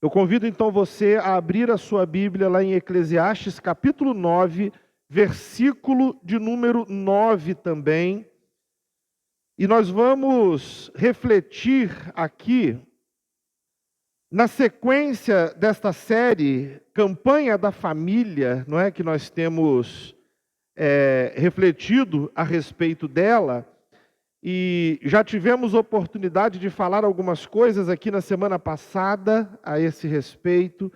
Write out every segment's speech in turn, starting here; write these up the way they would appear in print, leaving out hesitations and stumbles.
Eu convido então você a abrir a sua Bíblia lá em Eclesiastes capítulo 9, versículo de número 9 também. E nós vamos refletir aqui, na sequência desta série, Campanha da Família, não é, que nós temos refletido a respeito dela. E já tivemos oportunidade de falar algumas coisas aqui na semana passada a esse respeito,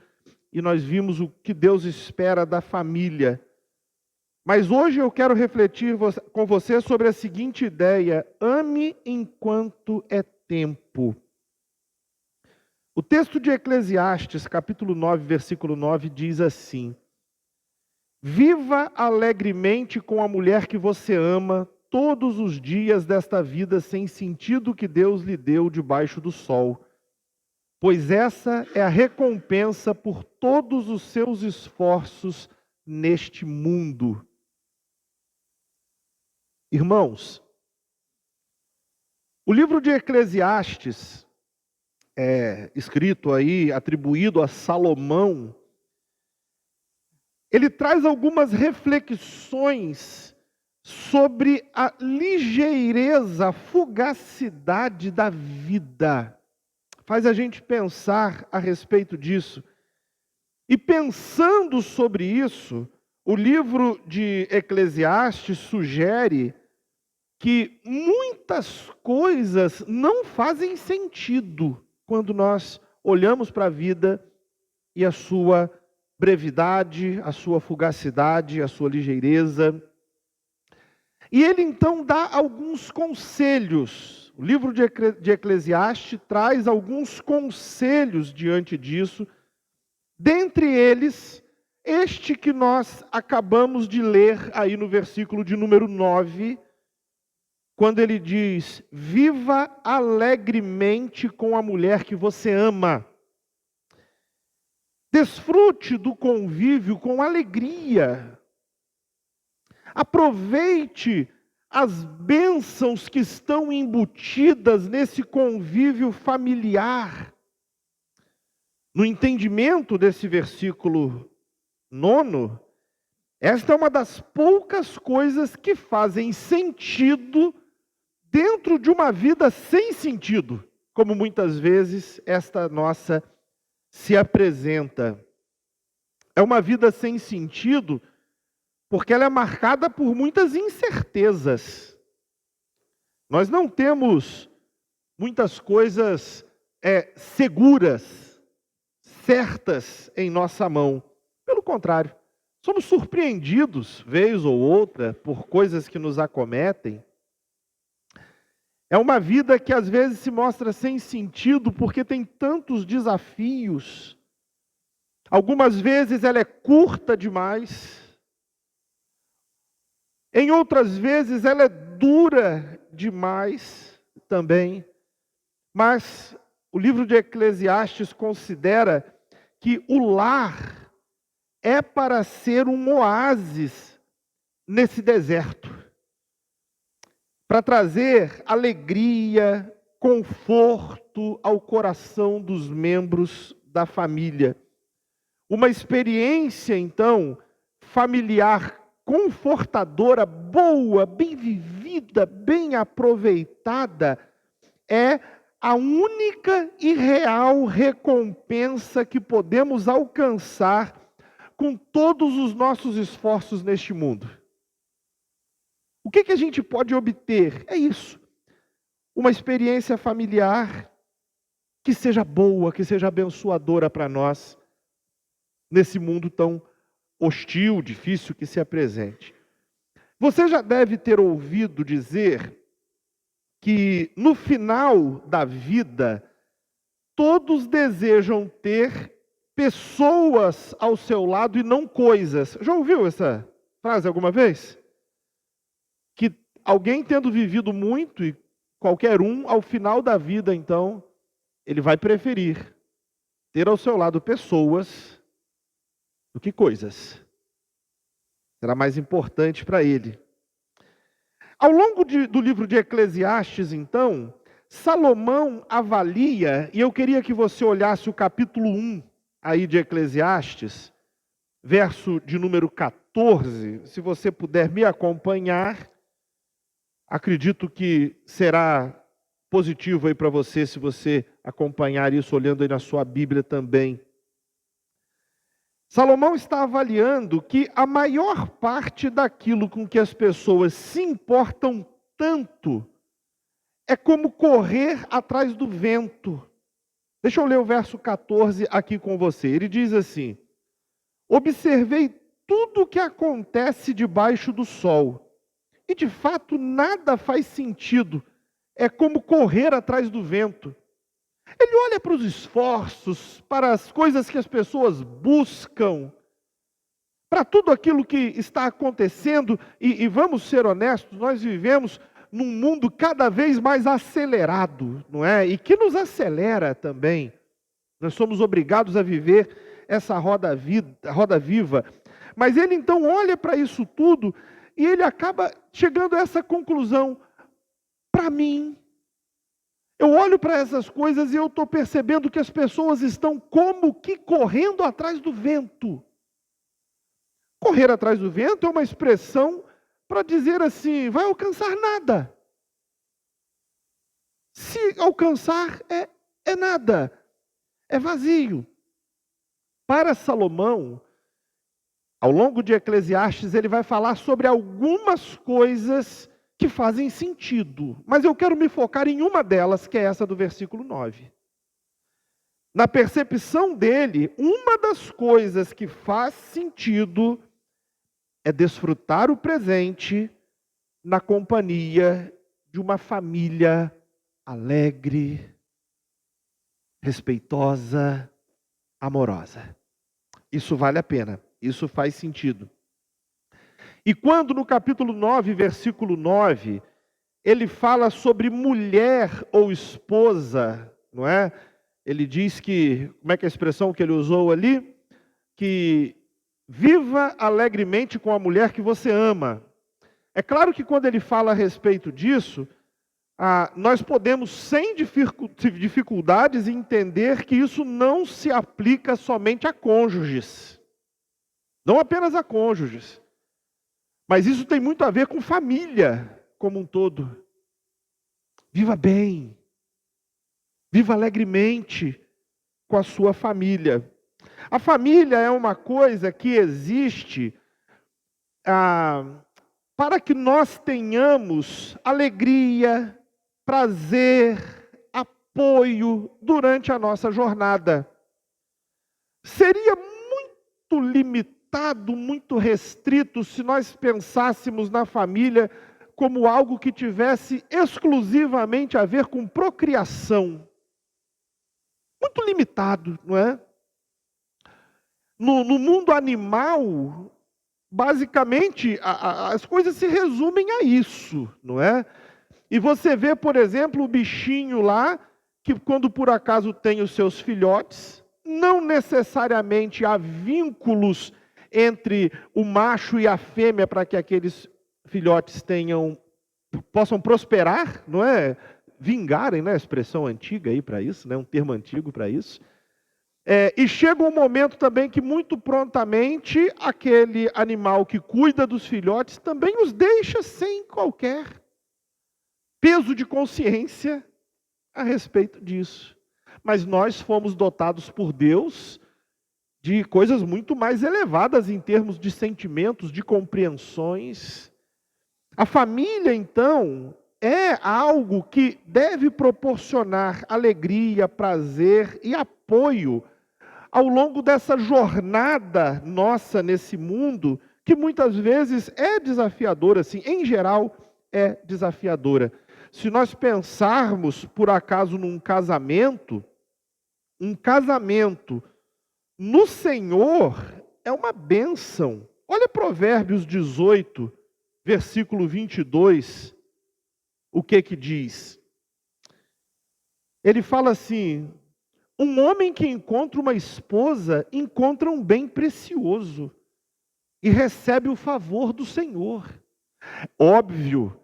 e nós vimos o que Deus espera da família. Mas hoje eu quero refletir com você sobre a seguinte ideia: ame enquanto é tempo. O texto de Eclesiastes, capítulo 9, versículo 9, diz assim: viva alegremente com a mulher que você ama, todos os dias desta vida sem sentido que Deus lhe deu debaixo do sol, pois essa é a recompensa por todos os seus esforços neste mundo. Irmãos, o livro de Eclesiastes, escrito aí, atribuído a Salomão, ele traz algumas reflexões sobre a ligeireza, a fugacidade da vida. Faz a gente pensar a respeito disso. E pensando sobre isso, o livro de Eclesiastes sugere que muitas coisas não fazem sentido quando nós olhamos para a vida e a sua brevidade, a sua fugacidade, a sua ligeireza. E ele então dá alguns conselhos. O livro de Eclesiastes traz alguns conselhos diante disso. Dentre eles, este que nós acabamos de ler aí no versículo de número 9, quando ele diz: viva alegremente com a mulher que você ama. Desfrute do convívio com alegria. Aproveite as bênçãos que estão embutidas nesse convívio familiar. No entendimento desse versículo 9, esta é uma das poucas coisas que fazem sentido dentro de uma vida sem sentido, como muitas vezes esta nossa se apresenta. É uma vida sem sentido porque ela é marcada por muitas incertezas. Nós não temos muitas coisas seguras, certas em nossa mão. Pelo contrário, somos surpreendidos, vez ou outra, por coisas que nos acometem. É uma vida que às vezes se mostra sem sentido porque tem tantos desafios. Algumas vezes ela é curta demais. Em outras vezes ela é dura demais também. Mas o livro de Eclesiastes considera que o lar é para ser um oásis nesse deserto, para trazer alegria, conforto ao coração dos membros da família. Uma experiência, então, familiar confortadora, boa, bem vivida, bem aproveitada, é a única e real recompensa que podemos alcançar com todos os nossos esforços neste mundo. O que a gente pode obter? É isso. Uma experiência familiar que seja boa, que seja abençoadora para nós, nesse mundo tão hostil, difícil que se apresente. Você já deve ter ouvido dizer que no final da vida, todos desejam ter pessoas ao seu lado e não coisas. Já ouviu essa frase alguma vez? Que alguém tendo vivido muito, e qualquer um, ao final da vida, então, ele vai preferir ter ao seu lado pessoas do que coisas. Será mais importante para ele. Ao longo do livro de Eclesiastes, então, Salomão avalia, e eu queria que você olhasse o capítulo 1 aí de Eclesiastes, verso de número 14, se você puder me acompanhar, acredito que será positivo aí para você, se você acompanhar isso olhando aí na sua Bíblia também. Salomão está avaliando que a maior parte daquilo com que as pessoas se importam tanto é como correr atrás do vento. Deixa eu ler o verso 14 aqui com você. Ele diz assim: observei tudo o que acontece debaixo do sol, e de fato nada faz sentido. É como correr atrás do vento. Ele olha para os esforços, para as coisas que as pessoas buscam, para tudo aquilo que está acontecendo, e vamos ser honestos, nós vivemos num mundo cada vez mais acelerado, não é? E que nos acelera também. Nós somos obrigados a viver essa roda viva. Mas ele então olha para isso tudo e ele acaba chegando a essa conclusão. Para mim, eu olho para essas coisas e eu estou percebendo que as pessoas estão como que correndo atrás do vento. Correr atrás do vento é uma expressão para dizer assim, vai alcançar nada. Se alcançar, é nada, é vazio. Para Salomão, ao longo de Eclesiastes, ele vai falar sobre algumas coisas que fazem sentido. Mas eu quero me focar em uma delas, que é essa do versículo 9. Na percepção dele, uma das coisas que faz sentido é desfrutar o presente na companhia de uma família alegre, respeitosa, amorosa. Isso vale a pena, isso faz sentido. E quando no capítulo 9, versículo 9, ele fala sobre mulher ou esposa, não é? Ele diz que, como é que é a expressão que ele usou ali? Que viva alegremente com a mulher que você ama. É claro que quando ele fala a respeito disso, nós podemos sem dificuldades entender que isso não se aplica somente a cônjuges. Não apenas a cônjuges. Mas isso tem muito a ver com família como um todo. Viva bem. Viva alegremente com a sua família. A família é uma coisa que existe para que nós tenhamos alegria, prazer, apoio durante a nossa jornada. Seria muito limitado, muito restrito, se nós pensássemos na família como algo que tivesse exclusivamente a ver com procriação. Muito limitado, não é? No mundo animal, basicamente, as coisas se resumem a isso, não é? E você vê, por exemplo, o bichinho lá, que quando por acaso tem os seus filhotes, não necessariamente há vínculos entre o macho e a fêmea para que aqueles filhotes possam prosperar, não é? Vingarem, né? A expressão antiga aí para isso, né? Um termo antigo para isso. E chega um momento também que muito prontamente aquele animal que cuida dos filhotes também os deixa sem qualquer peso de consciência a respeito disso. Mas nós fomos dotados por Deus de coisas muito mais elevadas em termos de sentimentos, de compreensões. A família, então, é algo que deve proporcionar alegria, prazer e apoio ao longo dessa jornada nossa nesse mundo, que muitas vezes é desafiadora, assim, em geral é desafiadora. Se nós pensarmos, por acaso, num casamento, um casamento no Senhor é uma bênção. Olha Provérbios 18, versículo 22, o que diz? Ele fala assim: um homem que encontra uma esposa encontra um bem precioso e recebe o favor do Senhor. Óbvio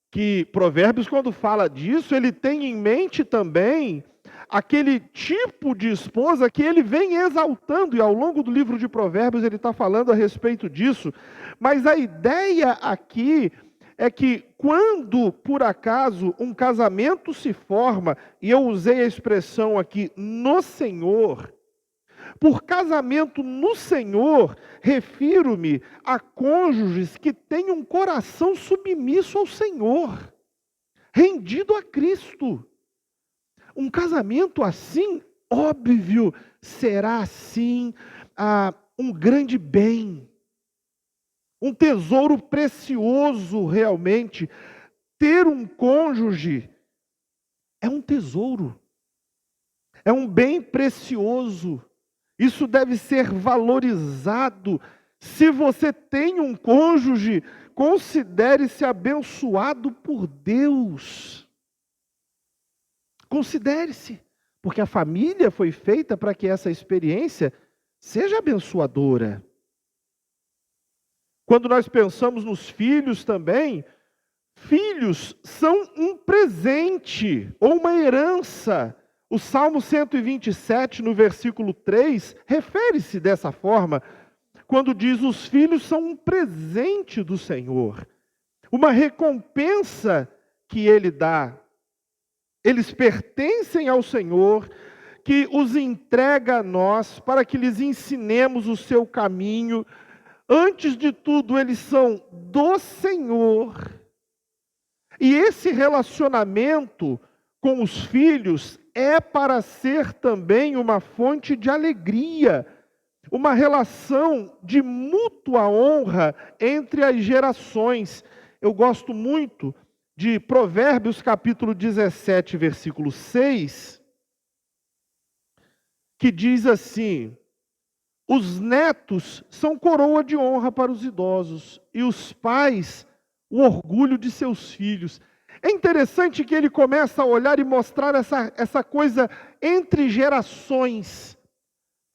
que Provérbios, quando fala disso, ele tem em mente também aquele tipo de esposa que ele vem exaltando, e ao longo do livro de Provérbios ele está falando a respeito disso, mas a ideia aqui é que quando, por acaso, um casamento se forma, e eu usei a expressão aqui, no Senhor, por casamento no Senhor, refiro-me a cônjuges que têm um coração submisso ao Senhor, rendido a Cristo. Um casamento assim, óbvio, será assim um grande bem, um tesouro precioso realmente. Ter um cônjuge é um tesouro, é um bem precioso. Isso deve ser valorizado. Se você tem um cônjuge, considere-se abençoado por Deus. Considere-se, porque a família foi feita para que essa experiência seja abençoadora. Quando nós pensamos nos filhos também, filhos são um presente ou uma herança. O Salmo 127, no versículo 3, refere-se dessa forma, quando diz: os filhos são um presente do Senhor, uma recompensa que Ele dá. Eles pertencem ao Senhor, que os entrega a nós, para que lhes ensinemos o seu caminho. Antes de tudo, eles são do Senhor. E esse relacionamento com os filhos é para ser também uma fonte de alegria, uma relação de mútua honra entre as gerações. Eu gosto muito de Provérbios capítulo 17, versículo 6, que diz assim: os netos são coroa de honra para os idosos, e os pais o orgulho de seus filhos. É interessante que ele começa a olhar e mostrar essa coisa entre gerações.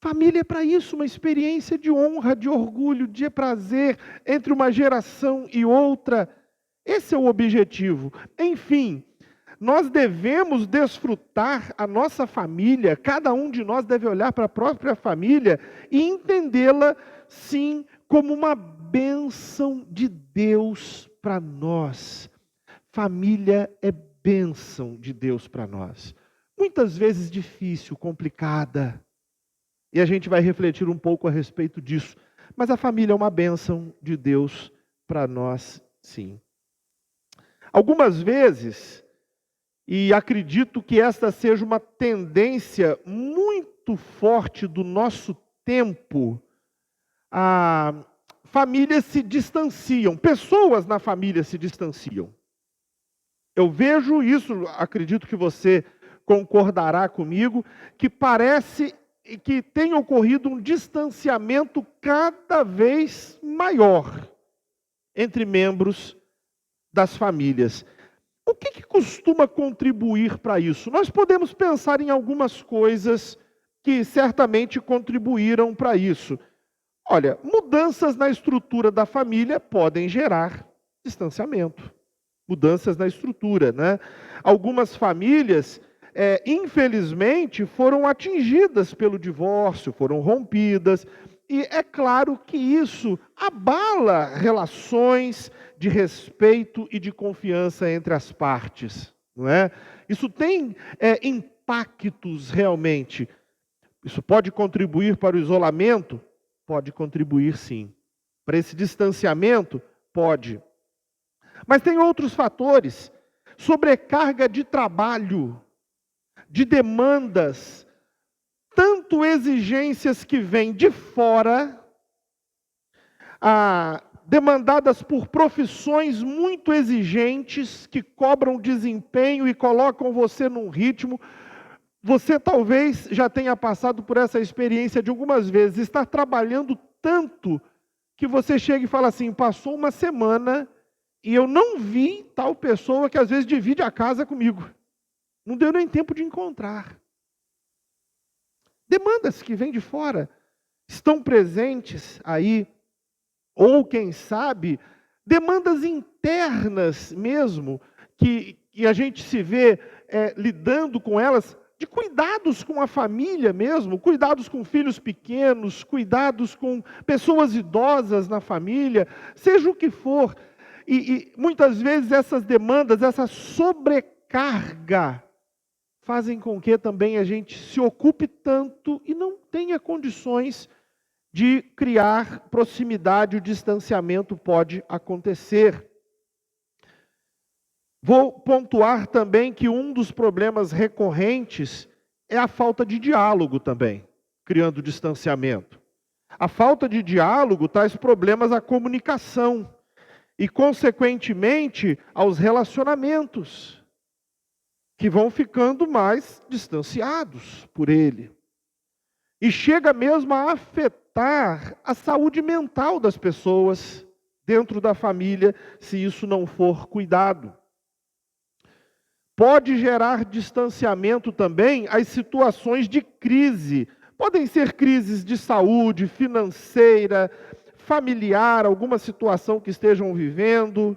Família é para isso, uma experiência de honra, de orgulho, de prazer entre uma geração e outra. Esse é o objetivo. Enfim, nós devemos desfrutar a nossa família, cada um de nós deve olhar para a própria família e entendê-la, sim, como uma bênção de Deus para nós. Família é bênção de Deus para nós. Muitas vezes difícil, complicada. E a gente vai refletir um pouco a respeito disso. Mas a família é uma bênção de Deus para nós, sim. Algumas vezes, e acredito que esta seja uma tendência muito forte do nosso tempo, famílias se distanciam, pessoas na família se distanciam. Eu vejo isso, acredito que você concordará comigo, que parece que tem ocorrido um distanciamento cada vez maior entre membros das famílias. O que costuma contribuir para isso? Nós podemos pensar em algumas coisas que certamente contribuíram para isso. Olha, mudanças na estrutura da família podem gerar distanciamento. Mudanças na estrutura, né? Algumas famílias, infelizmente, foram atingidas pelo divórcio, foram rompidas, e é claro que isso abala relações de respeito e de confiança entre as partes, não é? Isso tem impactos realmente. Isso pode contribuir para o isolamento? Pode contribuir sim. Para esse distanciamento? Pode. Mas tem outros fatores, sobrecarga de trabalho, de demandas, tanto exigências que vêm de fora, demandadas por profissões muito exigentes, que cobram desempenho e colocam você num ritmo. Você talvez já tenha passado por essa experiência de algumas vezes, estar trabalhando tanto, que você chega e fala assim: passou uma semana e eu não vi tal pessoa que às vezes divide a casa comigo. Não deu nem tempo de encontrar. Demandas que vêm de fora estão presentes aí, ou quem sabe, demandas internas mesmo, que a gente se vê lidando com elas, de cuidados com a família mesmo, cuidados com filhos pequenos, cuidados com pessoas idosas na família, seja o que for. E muitas vezes essas demandas, essa sobrecarga, fazem com que também a gente se ocupe tanto e não tenha condições de criar proximidade, o distanciamento pode acontecer. Vou pontuar também que um dos problemas recorrentes é a falta de diálogo também, criando distanciamento. A falta de diálogo traz problemas à comunicação e, consequentemente, aos relacionamentos, que vão ficando mais distanciados por ele. E chega mesmo a afetar a saúde mental das pessoas dentro da família, se isso não for cuidado. Pode gerar distanciamento também as situações de crise. Podem ser crises de saúde, financeira, familiar, alguma situação que estejam vivendo.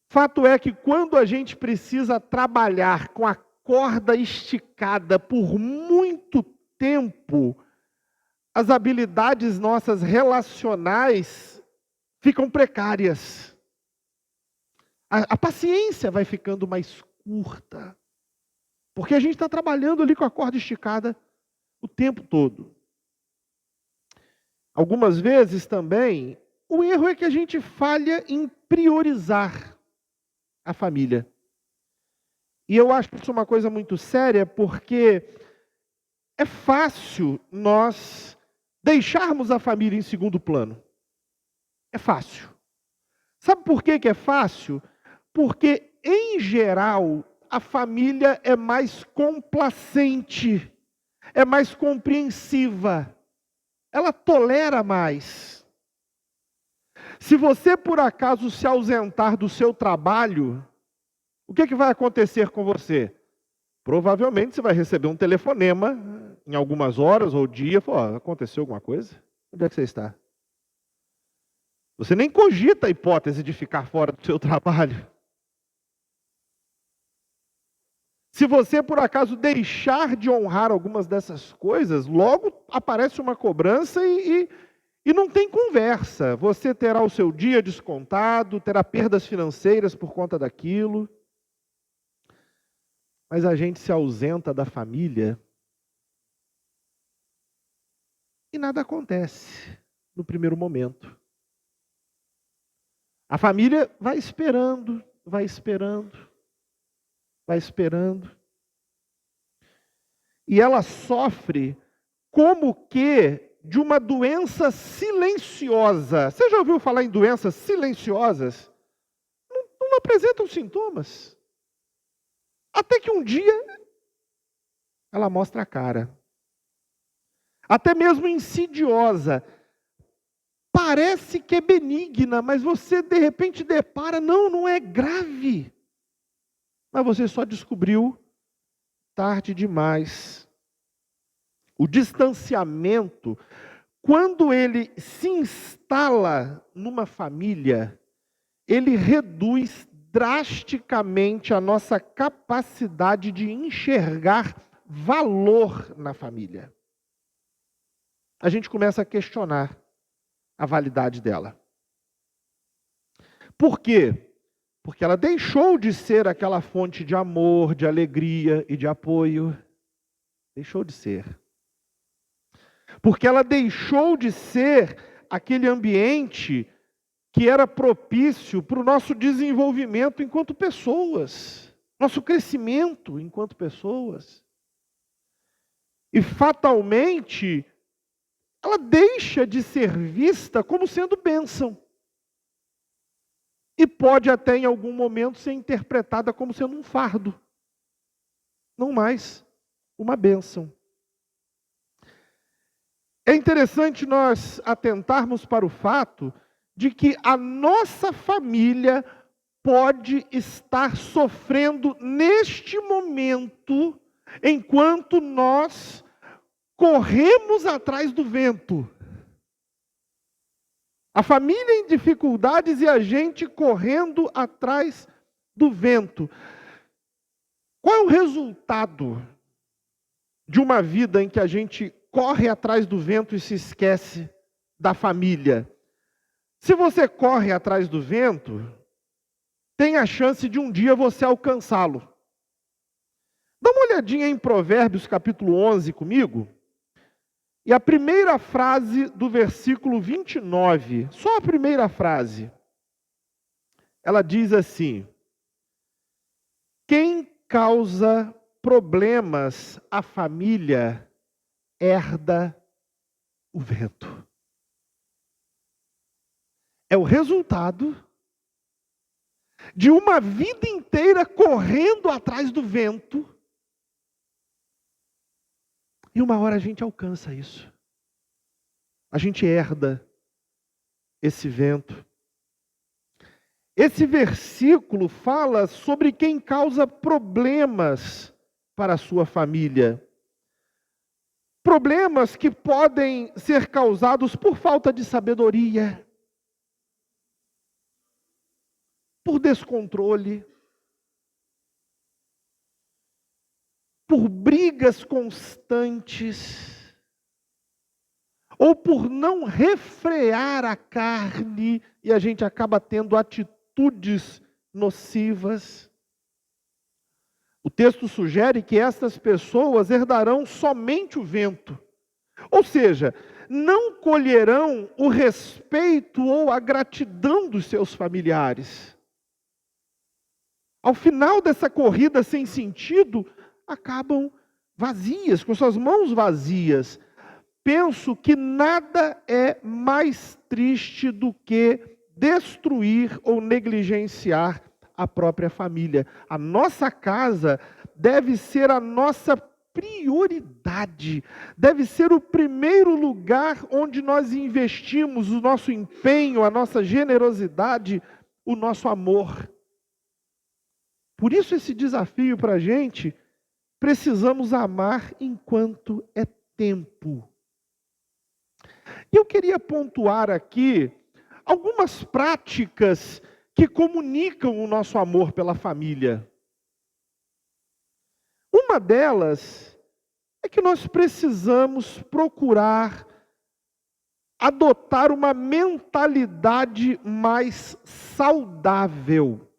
Fato é que quando a gente precisa trabalhar com a corda esticada por muito tempo, as habilidades nossas relacionais ficam precárias. A paciência vai ficando mais curta, porque a gente está trabalhando ali com a corda esticada o tempo todo. Algumas vezes também, o erro é que a gente falha em priorizar a família. E eu acho isso uma coisa muito séria, porque é fácil nós deixarmos a família em segundo plano. É fácil. Sabe por que é fácil? Porque, em geral, a família é mais complacente, é mais compreensiva, ela tolera mais. Se você, por acaso, se ausentar do seu trabalho, o que vai acontecer com você? Provavelmente você vai receber um telefonema em algumas horas ou dia, aconteceu alguma coisa? Onde é que você está? Você nem cogita a hipótese de ficar fora do seu trabalho. Se você, por acaso, deixar de honrar algumas dessas coisas, logo aparece uma cobrança e não tem conversa. Você terá o seu dia descontado, terá perdas financeiras por conta daquilo. Mas a gente se ausenta da família e nada acontece no primeiro momento. A família vai esperando, vai esperando. Vai esperando. E ela sofre como que de uma doença silenciosa. Você já ouviu falar em doenças silenciosas? Não apresentam sintomas. Até que um dia ela mostra a cara. Até mesmo insidiosa. Parece que é benigna, mas você de repente depara, não é grave. Mas você só descobriu tarde demais. O distanciamento, quando ele se instala numa família, ele reduz drasticamente a nossa capacidade de enxergar valor na família. A gente começa a questionar a validade dela. Por quê? Porque ela deixou de ser aquela fonte de amor, de alegria e de apoio. Deixou de ser. Porque ela deixou de ser aquele ambiente que era propício para o nosso desenvolvimento enquanto pessoas, nosso crescimento enquanto pessoas. E fatalmente, ela deixa de ser vista como sendo bênção. E pode até em algum momento ser interpretada como sendo um fardo. Não mais uma bênção. É interessante nós atentarmos para o fato de que a nossa família pode estar sofrendo neste momento, enquanto nós corremos atrás do vento. A família em dificuldades e a gente correndo atrás do vento. Qual é o resultado de uma vida em que a gente corre atrás do vento e se esquece da família? Se você corre atrás do vento, tem a chance de um dia você alcançá-lo. Dá uma olhadinha em Provérbios capítulo 11 comigo. E a primeira frase do versículo 29, só a primeira frase, ela diz assim: quem causa problemas à família herda o vento. É o resultado de uma vida inteira correndo atrás do vento. E uma hora a gente alcança isso. A gente herda esse vento. Esse versículo fala sobre quem causa problemas para a sua família. Problemas que podem ser causados por falta de sabedoria, por descontrole, por brigas constantes, ou por não refrear a carne e a gente acaba tendo atitudes nocivas. O texto sugere que estas pessoas herdarão somente o vento, ou seja, não colherão o respeito ou a gratidão dos seus familiares. Ao final dessa corrida sem sentido, acabam vazias, com suas mãos vazias. Penso que nada é mais triste do que destruir ou negligenciar a própria família. A nossa casa deve ser a nossa prioridade, deve ser o primeiro lugar onde nós investimos o nosso empenho, a nossa generosidade, o nosso amor. Por isso esse desafio para a gente, precisamos amar enquanto é tempo. E eu queria pontuar aqui algumas práticas que comunicam o nosso amor pela família. Uma delas é que nós precisamos procurar adotar uma mentalidade mais saudável.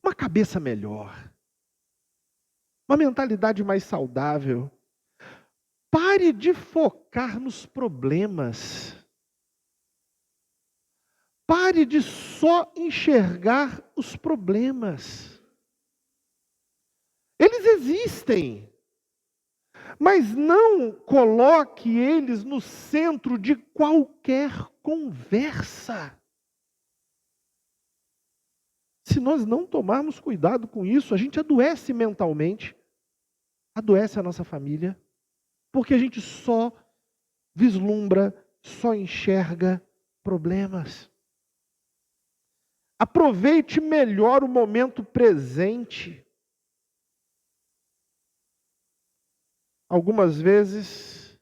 Uma cabeça melhor. Uma mentalidade mais saudável. Pare de focar nos problemas. Pare de só enxergar os problemas. Eles existem, mas não coloque eles no centro de qualquer conversa. Se nós não tomarmos cuidado com isso, a gente adoece mentalmente, adoece a nossa família, porque a gente só vislumbra, só enxerga problemas. Aproveite melhor o momento presente. Algumas vezes,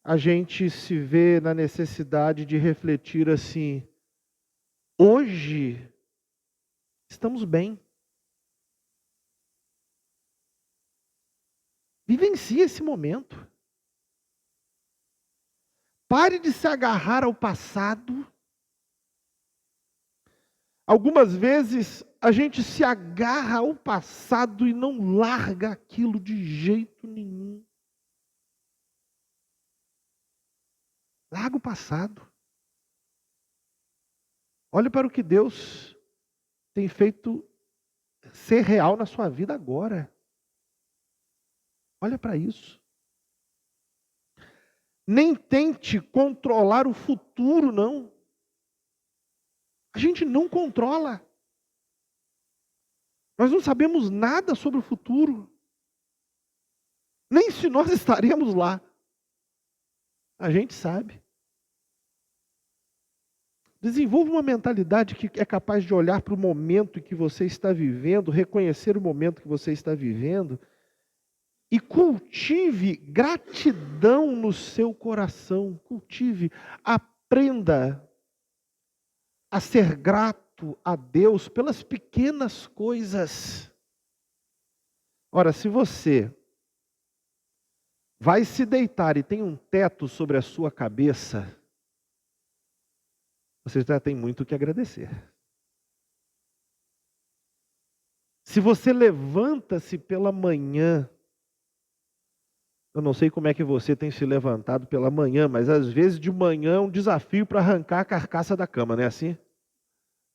a gente se vê na necessidade de refletir assim: hoje, estamos bem. Vivencie esse momento. Pare de se agarrar ao passado. Algumas vezes a gente se agarra ao passado e não larga aquilo de jeito nenhum. Larga o passado. Olhe para o que Deus tem feito ser real na sua vida agora. Olha para isso. Nem tente controlar o futuro, não. A gente não controla. Nós não sabemos nada sobre o futuro. Nem se nós estaremos lá. A gente sabe. Desenvolva uma mentalidade que é capaz de olhar para o momento que você está vivendo, reconhecer o momento que você está vivendo E cultive gratidão no seu coração. Cultive, aprenda a ser grato a Deus pelas pequenas coisas. Ora, se você vai se deitar e tem um teto sobre a sua cabeça, você já tem muito o que agradecer. Se você levanta-se pela manhã, eu não sei como é que você tem se levantado pela manhã, mas às vezes de manhã é um desafio para arrancar a carcaça da cama, não é assim?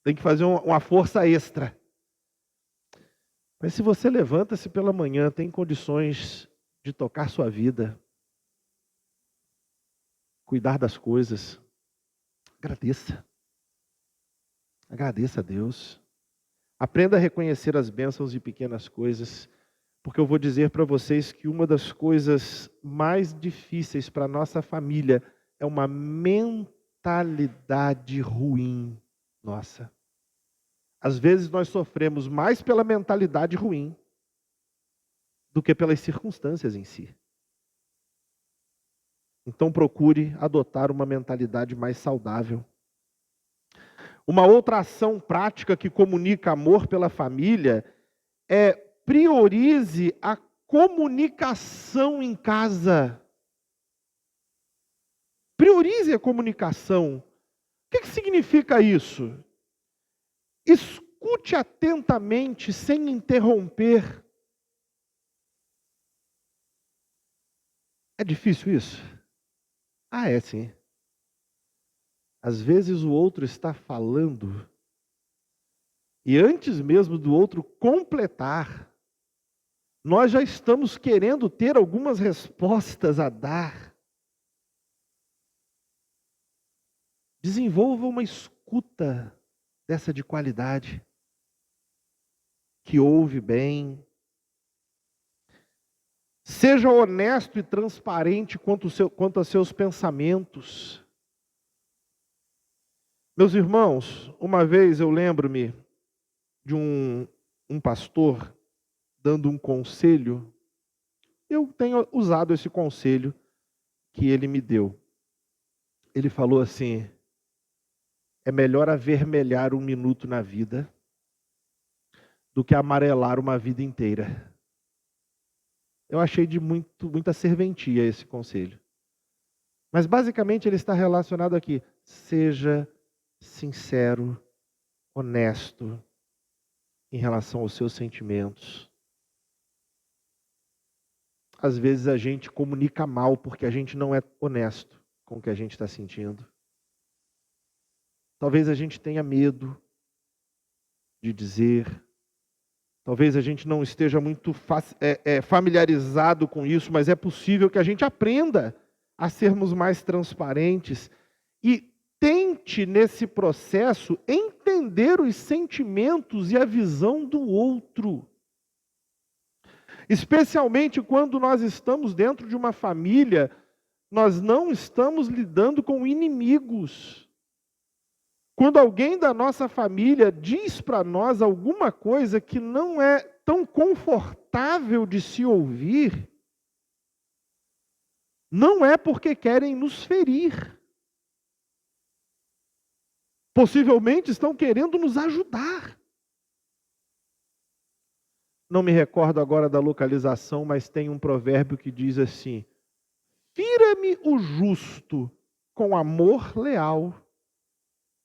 Tem que fazer uma força extra. Mas se você levanta-se pela manhã, tem condições de tocar sua vida, cuidar das coisas, agradeça. Agradeça a Deus. Aprenda a reconhecer as bênçãos de pequenas coisas, porque eu vou dizer para vocês que uma das coisas mais difíceis para a nossa família é uma mentalidade ruim nossa. Às vezes nós sofremos mais pela mentalidade ruim do que pelas circunstâncias em si. Então procure adotar uma mentalidade mais saudável. Uma outra ação prática que comunica amor pela família é priorize a comunicação em casa. Priorize a comunicação. O que significa isso? Escute atentamente, sem interromper. É difícil isso? Ah, é sim. Às vezes o outro está falando, e antes mesmo do outro completar, nós já estamos querendo ter algumas respostas a dar. Desenvolva uma escuta dessa de qualidade, que ouve bem. Seja honesto e transparente quanto a seus pensamentos. Meus irmãos, uma vez eu lembro-me de um pastor dando um conselho. Eu tenho usado esse conselho que ele me deu. Ele falou assim: é melhor avermelhar um minuto na vida do que amarelar uma vida inteira. Eu achei de muita serventia esse conselho. Mas basicamente ele está relacionado aqui. Seja sincero, honesto em relação aos seus sentimentos. Às vezes a gente comunica mal porque a gente não é honesto com o que a gente está sentindo. Talvez a gente tenha medo de dizer. Talvez a gente não esteja muito familiarizado com isso, mas é possível que a gente aprenda a sermos mais transparentes e tente, nesse processo, entender os sentimentos e a visão do outro. Especialmente quando nós estamos dentro de uma família, nós não estamos lidando com inimigos. Quando alguém da nossa família diz para nós alguma coisa que não é tão confortável de se ouvir, não é porque querem nos ferir. Possivelmente estão querendo nos ajudar. Não me recordo agora da localização, mas tem um provérbio que diz assim: fira-me o justo com amor leal,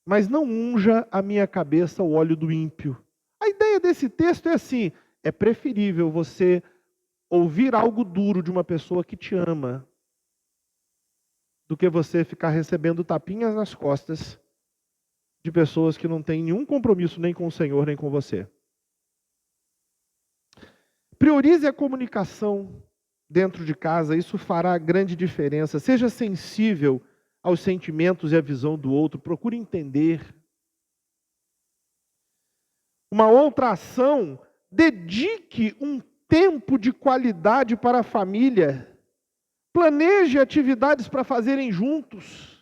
mas não unja a minha cabeça o óleo do ímpio. A ideia desse texto é assim: é preferível você ouvir algo duro de uma pessoa que te ama, do que você ficar recebendo tapinhas nas costas de pessoas que não têm nenhum compromisso nem com o Senhor, nem com você. Priorize a comunicação dentro de casa, isso fará grande diferença. Seja sensível aos sentimentos e à visão do outro, procure entender. Uma outra ação, dedique um tempo de qualidade para a família. Planeje atividades para fazerem juntos.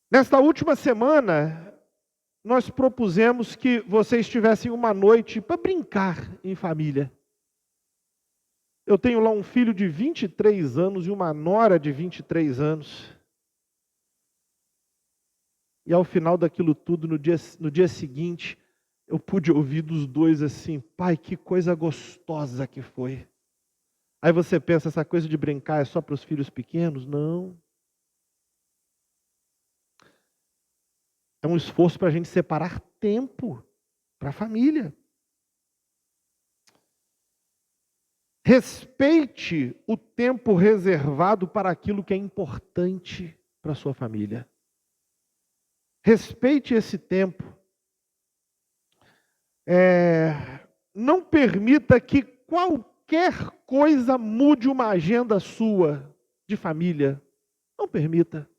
Nesta última semana, nós propusemos que vocês tivessem uma noite para brincar em família. Eu tenho lá um filho de 23 anos e uma nora de 23 anos. E ao final daquilo tudo, no dia seguinte, eu pude ouvir dos dois assim: pai, que coisa gostosa que foi. Aí você pensa, essa coisa de brincar é só para os filhos pequenos? Não. É um esforço para a gente separar tempo para a família. Respeite o tempo reservado para aquilo que é importante para a sua família. Respeite esse tempo. Não permita que qualquer coisa mude uma agenda sua de família. Não permita.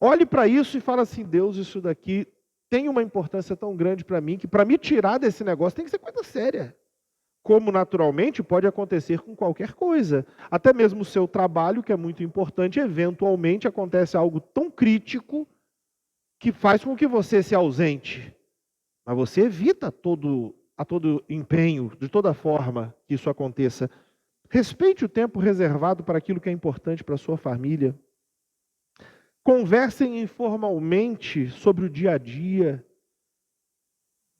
Olhe para isso e fala assim: Deus, isso daqui tem uma importância tão grande para mim, que para me tirar desse negócio tem que ser coisa séria. Como naturalmente pode acontecer com qualquer coisa. Até mesmo o seu trabalho, que é muito importante, eventualmente acontece algo tão crítico que faz com que você se ausente. Mas você evita a todo empenho, de toda forma que isso aconteça. Respeite o tempo reservado para aquilo que é importante para a sua família. Conversem informalmente sobre o dia a dia.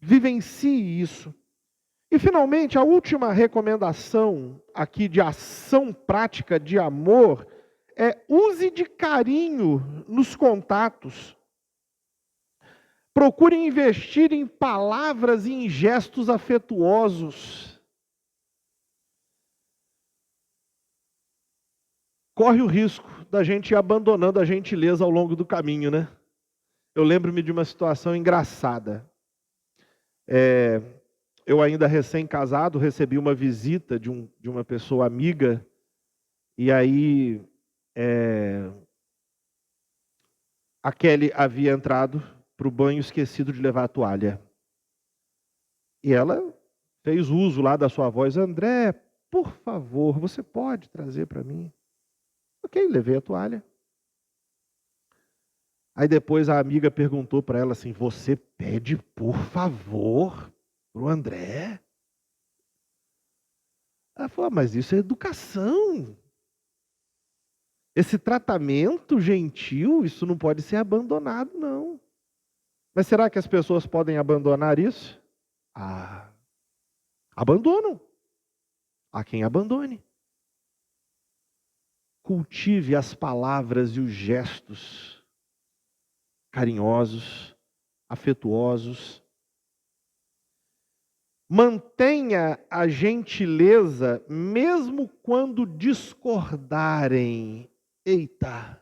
Vivencie isso. E, finalmente, a última recomendação aqui de ação prática de amor é: use de carinho nos contatos. Procure investir em palavras e em gestos afetuosos. Corre o risco da gente ir abandonando a gentileza ao longo do caminho, né? Eu lembro-me de uma situação engraçada. Eu ainda recém-casado, recebi uma visita de uma pessoa amiga, e aí a Kelly havia entrado para o banho esquecido de levar a toalha. E ela fez uso lá da sua voz: André, por favor, você pode trazer para mim? Ok, levei a toalha. Aí depois a amiga perguntou para ela assim: você pede por favor para o André? Ela falou: mas isso é educação. Esse tratamento gentil, isso não pode ser abandonado, não. Mas será que as pessoas podem abandonar isso? Abandonam. Há quem abandone. Cultive as palavras e os gestos carinhosos, afetuosos. Mantenha a gentileza mesmo quando discordarem. Eita!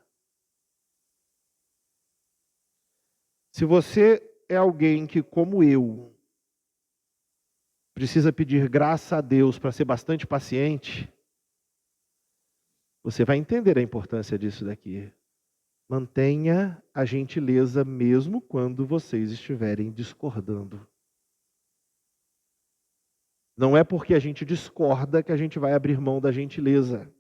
Se você é alguém que, como eu, precisa pedir graça a Deus para ser bastante paciente, você vai entender a importância disso daqui. Mantenha a gentileza mesmo quando vocês estiverem discordando. Não é porque a gente discorda que a gente vai abrir mão da gentileza.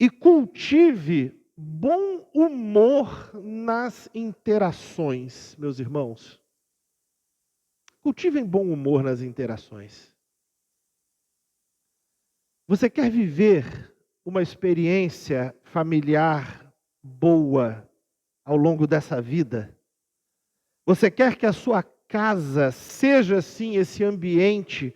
E cultive bom humor nas interações, meus irmãos. Cultivem bom humor nas interações. Você quer viver uma experiência familiar boa ao longo dessa vida? Você quer que a sua casa seja assim esse ambiente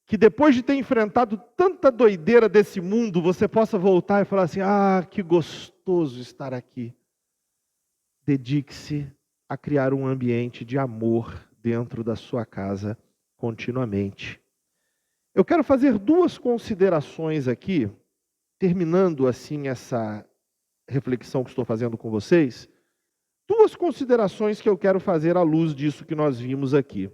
que, depois de ter enfrentado tanta doideira desse mundo, você possa voltar e falar assim: que gostoso estar aqui. Dedique-se a criar um ambiente de amor dentro da sua casa continuamente. Eu quero fazer duas considerações aqui, terminando assim essa reflexão que estou fazendo com vocês. Duas considerações que eu quero fazer à luz disso que nós vimos aqui.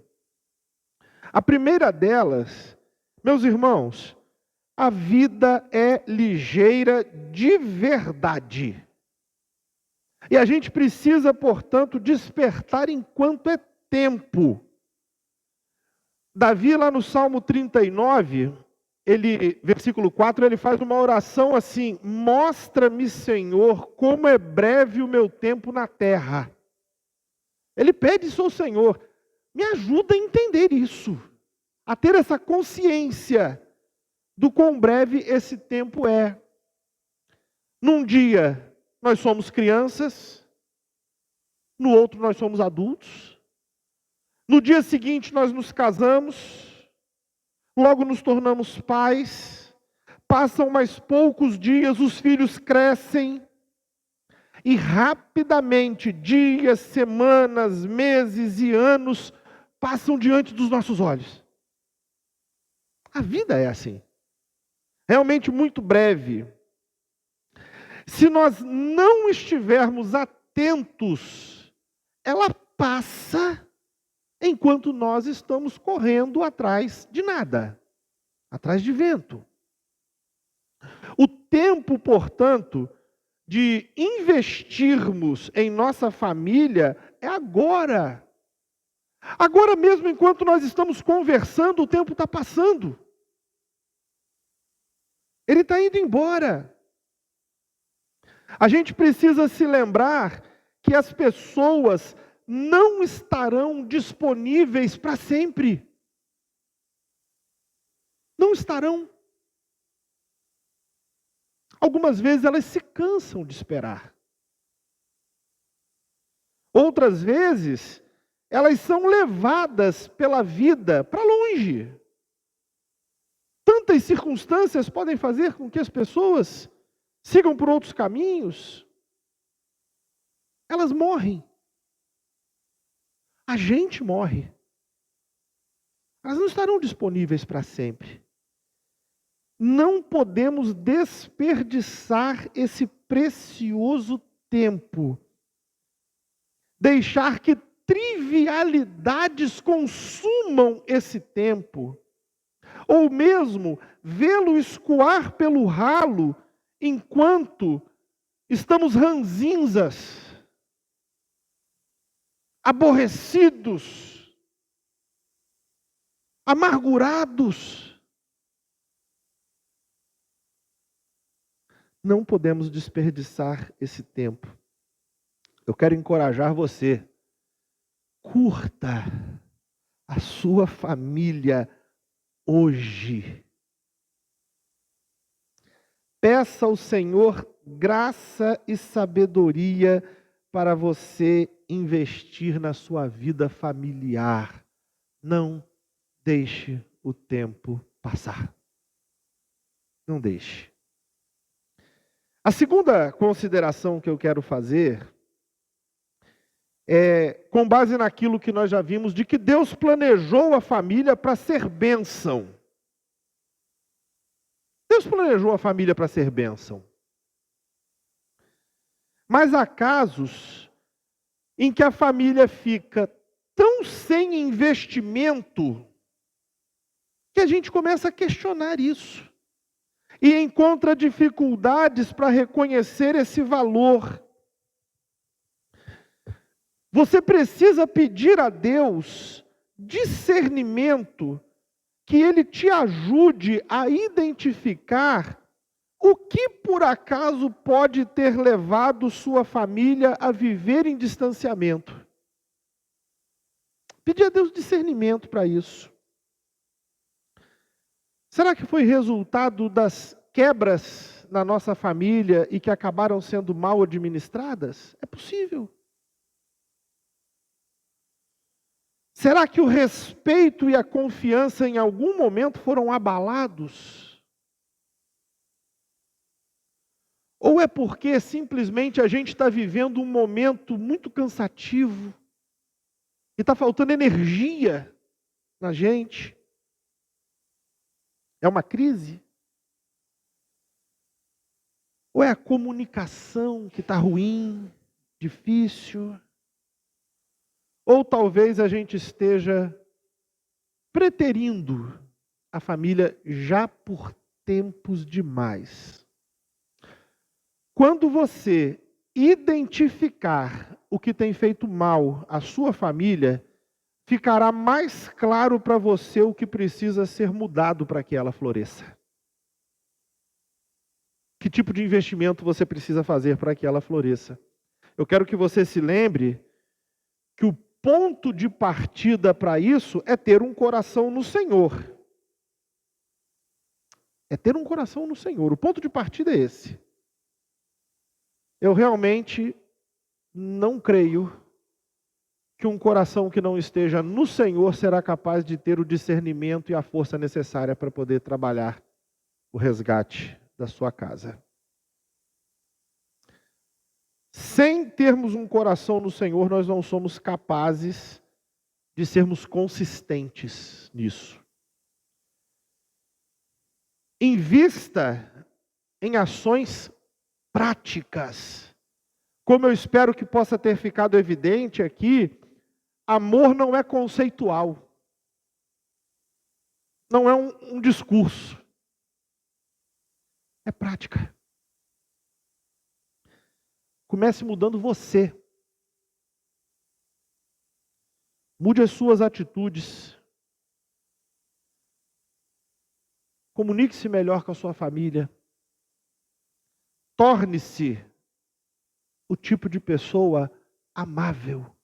A primeira delas, meus irmãos, a vida é ligeira de verdade. E a gente precisa, portanto, despertar enquanto é tempo. Davi, lá no Salmo 39, versículo 4, ele faz uma oração assim: mostra-me, Senhor, como é breve o meu tempo na terra. Ele pede isso ao Senhor: me ajuda a entender isso. a ter essa consciência do quão breve esse tempo é. Num dia nós somos crianças, no outro nós somos adultos, no dia seguinte nós nos casamos, logo nos tornamos pais, passam mais poucos dias, os filhos crescem, e rapidamente, dias, semanas, meses e anos passam diante dos nossos olhos. A vida é assim, realmente muito breve. Se nós não estivermos atentos, ela passa enquanto nós estamos correndo atrás de nada, atrás de vento. O tempo, portanto, de investirmos em nossa família é agora. Agora mesmo, enquanto nós estamos conversando, o tempo está passando. Ele está indo embora. A gente precisa se lembrar que as pessoas não estarão disponíveis para sempre. Não estarão. Algumas vezes elas se cansam de esperar. Outras vezes, elas são levadas pela vida para longe. Tantas circunstâncias podem fazer com que as pessoas sigam por outros caminhos. Elas morrem. A gente morre. Elas não estarão disponíveis para sempre. Não podemos desperdiçar esse precioso tempo. Deixar que trivialidades consumam esse tempo. Ou mesmo vê-lo escoar pelo ralo enquanto estamos ranzinzas, aborrecidos, amargurados. Não podemos desperdiçar esse tempo. Eu quero encorajar você. Curta a sua família hoje. Peça ao Senhor graça e sabedoria para você investir na sua vida familiar. Não deixe o tempo passar. Não deixe. A segunda consideração que eu quero fazer é com base naquilo que nós já vimos, de que Deus planejou a família para ser bênção. Deus planejou a família para ser bênção. Mas há casos em que a família fica tão sem investimento que a gente começa a questionar isso. E encontra dificuldades para reconhecer esse valor. Você precisa pedir a Deus discernimento, que Ele te ajude a identificar o que por acaso pode ter levado sua família a viver em distanciamento. Pedir a Deus discernimento para isso. Será que foi resultado das quebras na nossa família e que acabaram sendo mal administradas? É possível. Será que o respeito e a confiança em algum momento foram abalados? Ou é porque simplesmente a gente está vivendo um momento muito cansativo e está faltando energia na gente? É uma crise? Ou é a comunicação que está ruim, difícil? Ou talvez a gente esteja preterindo a família já por tempos demais. Quando você identificar o que tem feito mal à sua família, ficará mais claro para você o que precisa ser mudado para que ela floresça. Que tipo de investimento você precisa fazer para que ela floresça? Eu quero que você se lembre que o ponto de partida para isso é ter um coração no Senhor. É ter um coração no Senhor. O ponto de partida é esse. Eu realmente não creio que um coração que não esteja no Senhor será capaz de ter o discernimento e a força necessária para poder trabalhar o resgate da sua casa. Sem termos um coração no Senhor, nós não somos capazes de sermos consistentes nisso. Invista em ações práticas. Como eu espero que possa ter ficado evidente aqui, amor não é conceitual. Não é um discurso. É prática. Comece mudando você. Mude as suas atitudes. Comunique-se melhor com a sua família. Torne-se o tipo de pessoa amável.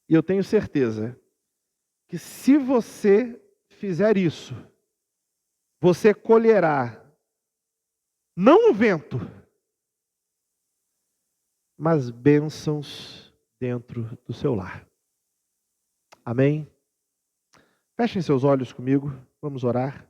E eu tenho certeza que se você fizer isso, você colherá não o vento, mas bênçãos dentro do seu lar. Amém? Fechem seus olhos comigo, vamos orar.